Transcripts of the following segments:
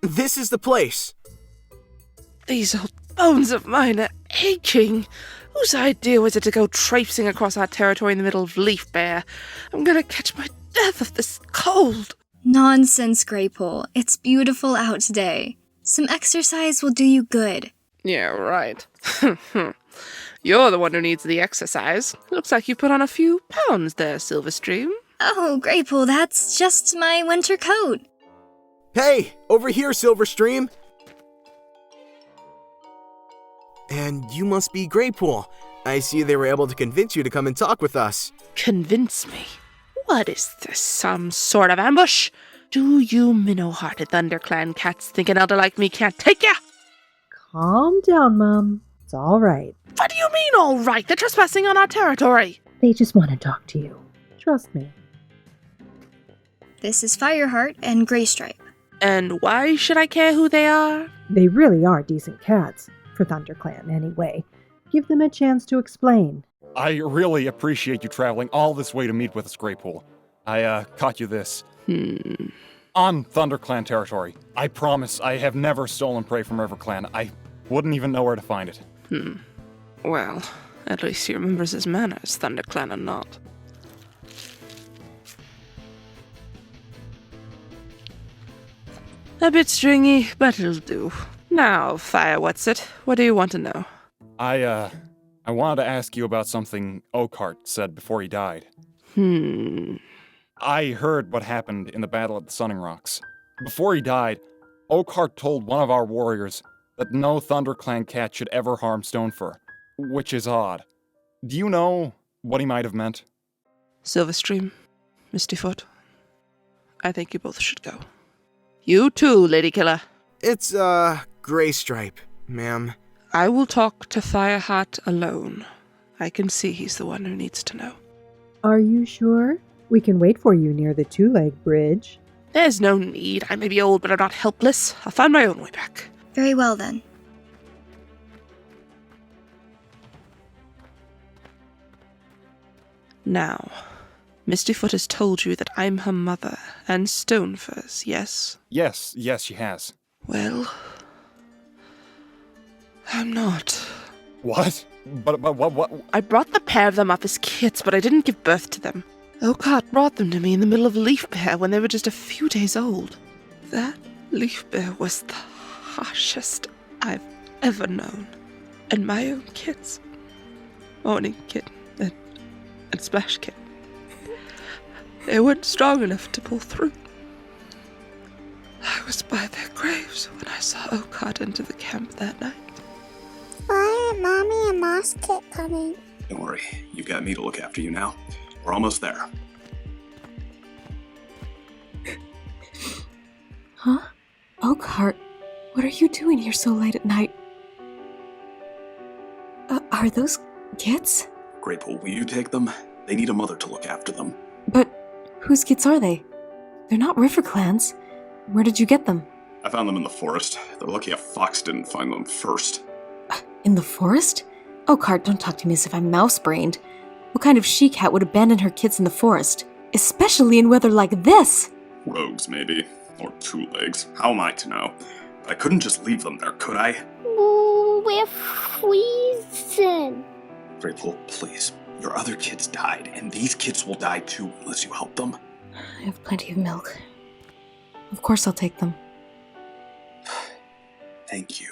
This is the place. These old bones of mine are aching. Whose idea was it to go traipsing across our territory in the middle of Leaf Bear? I'm gonna catch my death of this cold. Nonsense, Graypool. It's beautiful out today. Some exercise will do you good. Yeah, right. You're the one who needs the exercise. Looks like you put on a few pounds there, Silverstream. Oh, Graypool, that's just my winter coat. Hey, over here, Silverstream. And you must be Graypool. I see they were able to convince you to come and talk with us. Convince me? What is this, some sort of ambush? Do you minnow-hearted ThunderClan cats think an elder like me can't take ya? Calm down, Mum. It's all right. What do you mean, all right? They're trespassing on our territory. They just want to talk to you. Trust me. This is Fireheart and Graystripe. And why should I care who they are? They really are decent cats, for ThunderClan anyway. Give them a chance to explain. I really appreciate you traveling all this way to meet with us, Graypool. I caught you this. On ThunderClan territory. I promise I have never stolen prey from RiverClan. I wouldn't even know where to find it. Well, at least he remembers his manners, ThunderClan or not. A bit stringy, but it'll do. Now, Fire-What's-It, what do you want to know? I wanted to ask you about something Oakhart said before he died. I heard what happened in the Battle at the Sunning Rocks. Before he died, Oakhart told one of our warriors that no ThunderClan cat should ever harm Stonefur, which is odd. Do you know what he might have meant? Silverstream, Mistyfoot, I think you both should go. You too, Lady Killer. It's, Graystripe, ma'am. I will talk to Fireheart alone. I can see he's the one who needs to know. Are you sure? We can wait for you near the two-leg bridge. There's no need. I may be old, but I'm not helpless. I'll find my own way back. Very well, then. Now, Mistyfoot has told you that I'm her mother and Stonefur's, yes? Yes, she has. Well, I'm not. What? But what? I brought the pair of them up as kids, but I didn't give birth to them. Oakhart brought them to me in the middle of Leaf Bear when they were just a few days old. That Leaf Bear was the harshest I've ever known. And my own kids, Morning Kitten and Splash Kitten, they weren't strong enough to pull through. I was by their graves when I saw Oakhart enter the camp that night. Why aren't Mommy and Moss Kit coming? Don't worry, you've got me to look after you now. We're almost there. Huh? Oakhart, what are you doing here so late at night? Are those kids? Graypool, will you take them? They need a mother to look after them. But whose kids are they? They're not RiverClan's. Where did you get them? I found them in the forest. They're lucky a fox didn't find them first. In the forest? Oakhart, don't talk to me as if I'm mouse-brained. What kind of she-cat would abandon her kids in the forest? Especially in weather like this? Rogues, maybe. Or two legs. How am I to know? But I couldn't just leave them there, could I? Ooh, we're freezing. Graypool, please. Your other kids died, and these kids will die too unless you help them. I have plenty of milk. Of course I'll take them. Thank you.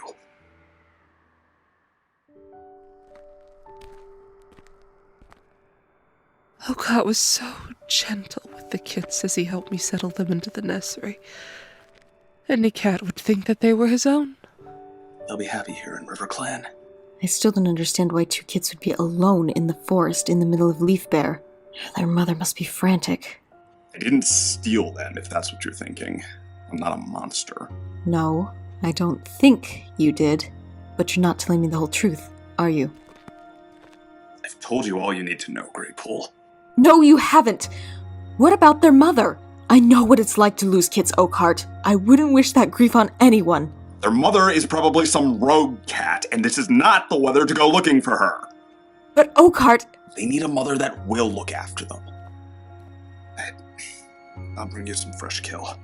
Oakhart was so gentle with the kids as he helped me settle them into the nursery. Any cat would think that they were his own. They'll be happy here in RiverClan. I still don't understand why two kids would be alone in the forest in the middle of Leaf Bear. Their mother must be frantic. I didn't steal them, if that's what you're thinking. I'm not a monster. No, I don't think you did. But you're not telling me the whole truth, are you? I've told you all you need to know, Graypool. No, you haven't! What about their mother? I know what it's like to lose kids, Oakhart. I wouldn't wish that grief on anyone. Their mother is probably some rogue cat, and this is not the weather to go looking for her. But Oakhart... They need a mother that will look after them. I'll bring you some fresh kill.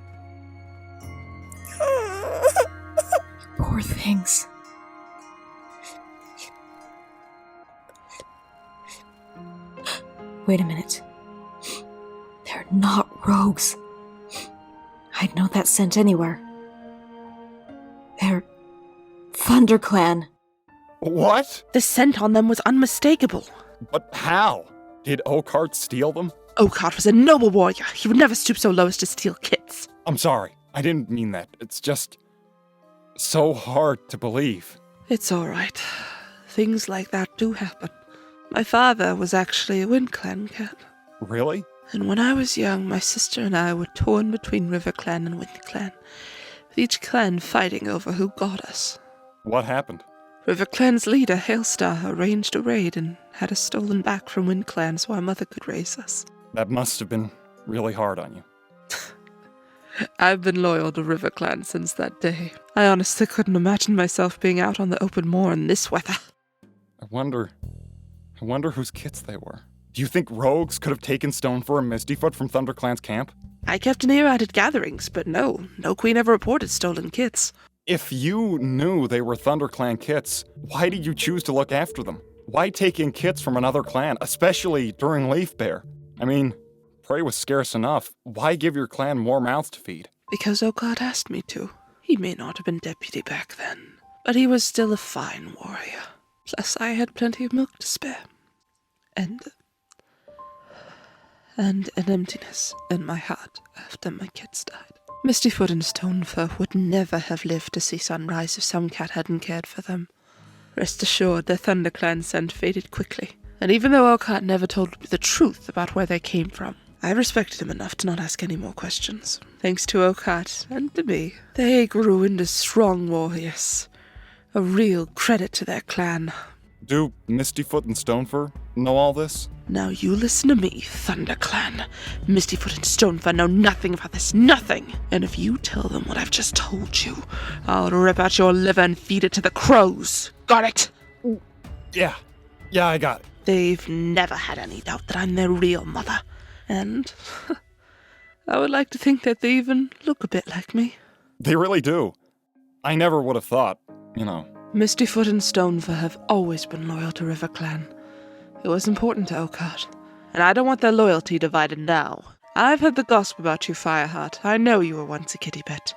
Poor things. Wait a minute. They're not rogues. I'd know that scent anywhere. They're ThunderClan. What? The scent on them was unmistakable. But how? Did Oakheart steal them? Oakheart was a noble warrior. He would never stoop so low as to steal kits. I'm sorry. I didn't mean that. It's just so hard to believe. It's all right. Things like that do happen. My father was actually a WindClan cat. Really? And when I was young, my sister and I were torn between RiverClan and WindClan, with each clan fighting over who got us. What happened? RiverClan's leader, Hailstar, arranged a raid and had us stolen back from WindClan so our mother could raise us. That must have been really hard on you. I've been loyal to RiverClan since that day. I honestly couldn't imagine myself being out on the open moor in this weather. I wonder whose kits they were. Do you think rogues could have taken Stonefor and Mistyfoot from ThunderClan's camp? I kept an ear out at gatherings, but no queen ever reported stolen kits. If you knew they were ThunderClan kits, why did you choose to look after them? Why take in kits from another clan, especially during Leaf Bear? I mean, prey was scarce enough. Why give your clan more mouths to feed? Because Oakheart asked me to. He may not have been deputy back then, but he was still a fine warrior. Plus, I had plenty of milk to spare. And an emptiness in my heart after my kids died. Mistyfoot and Stonefur would never have lived to see sunrise if some cat hadn't cared for them. Rest assured, their ThunderClan scent faded quickly, and even though Oakheart never told me the truth about where they came from, I respected him enough to not ask any more questions. Thanks to Oakheart, and to me, they grew into strong warriors. A real credit to their clan. Do Mistyfoot and Stonefur know all this? Now you listen to me, ThunderClan. Mistyfoot and Stonefur know nothing about this, nothing! And if you tell them what I've just told you, I'll rip out your liver and feed it to the crows. Got it? Yeah, I got it. They've never had any doubt that I'm their real mother. And I would like to think that they even look a bit like me. They really do. I never would have thought, Mistyfoot and Stonefur have always been loyal to RiverClan. It was important to Oakheart, and I don't want their loyalty divided now. I've heard the gossip about you, Fireheart. I know you were once a kitty pet.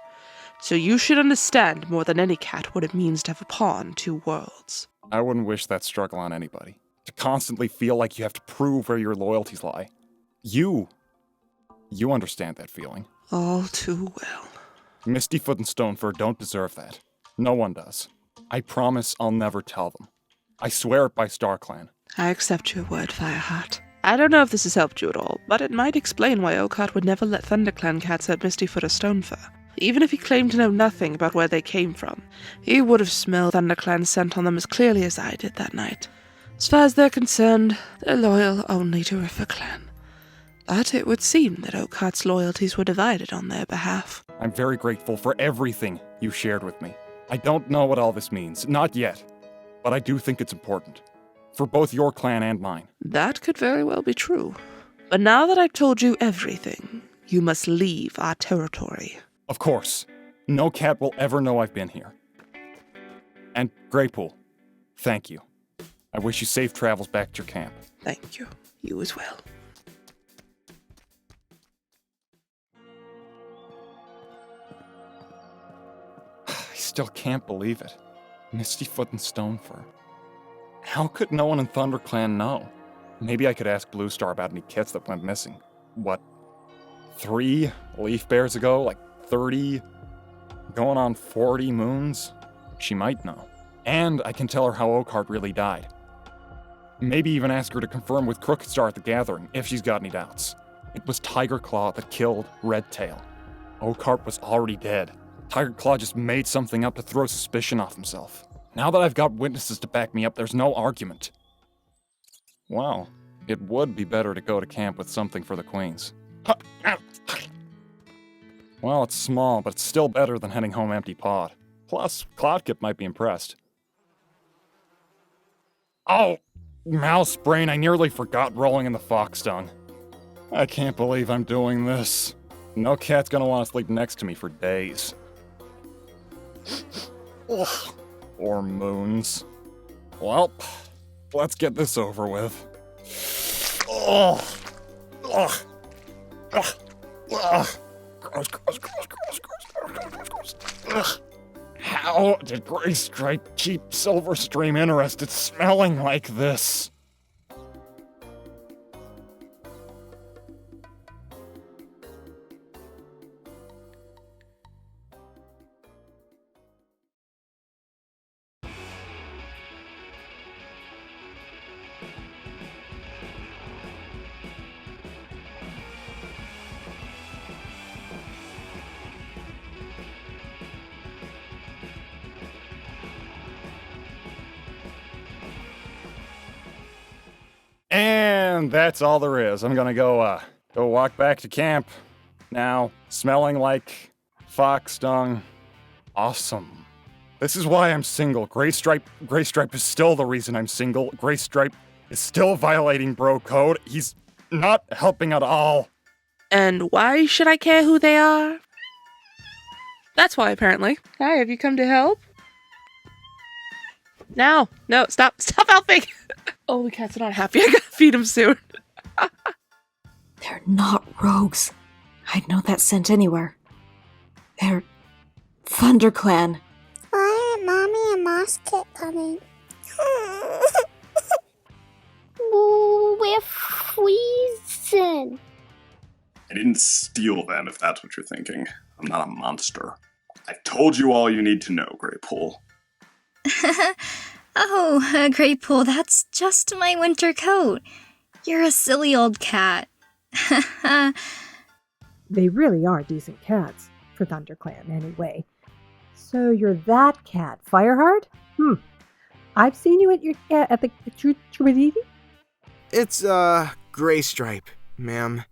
So you should understand more than any cat what it means to have a paw in two worlds. I wouldn't wish that struggle on anybody. To constantly feel like you have to prove where your loyalties lie. You understand that feeling. All too well. Mistyfoot and Stonefur don't deserve that. No one does. I promise I'll never tell them. I swear it by StarClan. I accept your word, Fireheart. I don't know if this has helped you at all, but it might explain why Oakheart would never let ThunderClan cats at Mistyfoot or Stonefur. Even if he claimed to know nothing about where they came from, he would have smelled ThunderClan's scent on them as clearly as I did that night. As far as they're concerned, they're loyal only to RiverClan. But it would seem that Oakheart's loyalties were divided on their behalf. I'm very grateful for everything you shared with me. I don't know what all this means, not yet, but I do think it's important. For both your clan and mine. That could very well be true. But now that I've told you everything, you must leave our territory. Of course. No cat will ever know I've been here. And Graypool, thank you. I wish you safe travels back to your camp. Thank you. You as well. I still can't believe it. Mistyfoot and Stonefur. How could no one in ThunderClan know? Maybe I could ask Bluestar about any kits that went missing. What, 3 Leaf Bears ago? Like 30? Going on 40 moons? She might know. And I can tell her how Oakheart really died. Maybe even ask her to confirm with Crooked Star at the gathering, if she's got any doubts. It was Tiger Claw that killed Redtail. Oakheart was already dead. Tiger Claw just made something up to throw suspicion off himself. Now that I've got witnesses to back me up, there's no argument. Well, it would be better to go to camp with something for the queens. Well, it's small, but it's still better than heading home empty-pawed. Plus, Cloudkip might be impressed. Oh, mouse brain, I nearly forgot rolling in the fox dung. I can't believe I'm doing this. No cat's gonna want to sleep next to me for days. Ugh. Or moons. Well, let's get this over with. Ugh. Ugh. Ugh. Ugh. Gross, gross, gross, gross, gross, gross, gross, gross. Ugh. How did Gray Stripe keep Silverstream interested smelling like this? And that's all there is. I'm gonna go walk back to camp now, smelling like fox dung. Awesome. This is why I'm single. Gray Stripe is still the reason I'm single. Gray Stripe is still violating bro code. He's not helping at all. And why should I care who they are? That's why, apparently. Hi, have you come to help? No, stop helping! Oh, the cats are not happy. I gotta feed them soon. They're not rogues. I'd know that scent anywhere. They're ThunderClan. Why are Mommy and Moss Kit coming? We're freezing. I didn't steal them, if that's what you're thinking. I'm not a monster. I've told you all you need to know, Graypool. Oh, Graypool, that's just my winter coat. You're a silly old cat. They really are decent cats, for ThunderClan anyway. So you're that cat, Fireheart? I've seen you at the Trubadidi? It's, Gray Stripe, ma'am.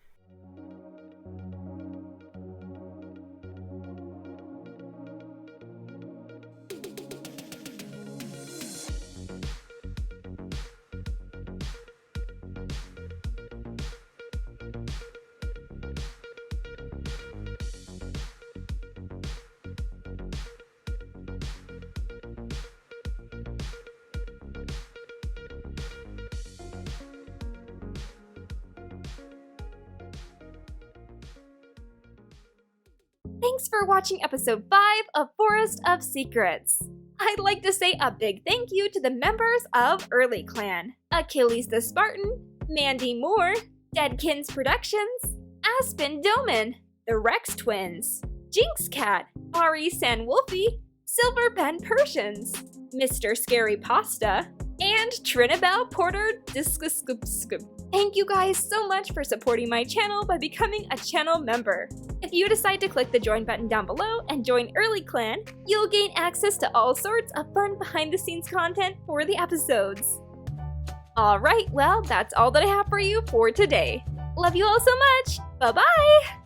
Thanks for watching episode 5 of Forest of Secrets. I'd like to say a big thank you to the members of RiverClan: Achilles the Spartan, Mandy Moore, Deadkins Productions, Aspen Doman, the Rex Twins, Jinx Cat, Ari San Wolfie, Silver Pen Persians, Mr. Scary Pasta, and Trinabelle Porter Discuscupscup. Thank you guys so much for supporting my channel by becoming a channel member. If you decide to click the join button down below and join RiverClan, you'll gain access to all sorts of fun behind the scenes content for the episodes. Alright, well, that's all that I have for you for today. Love you all so much! Bye-bye!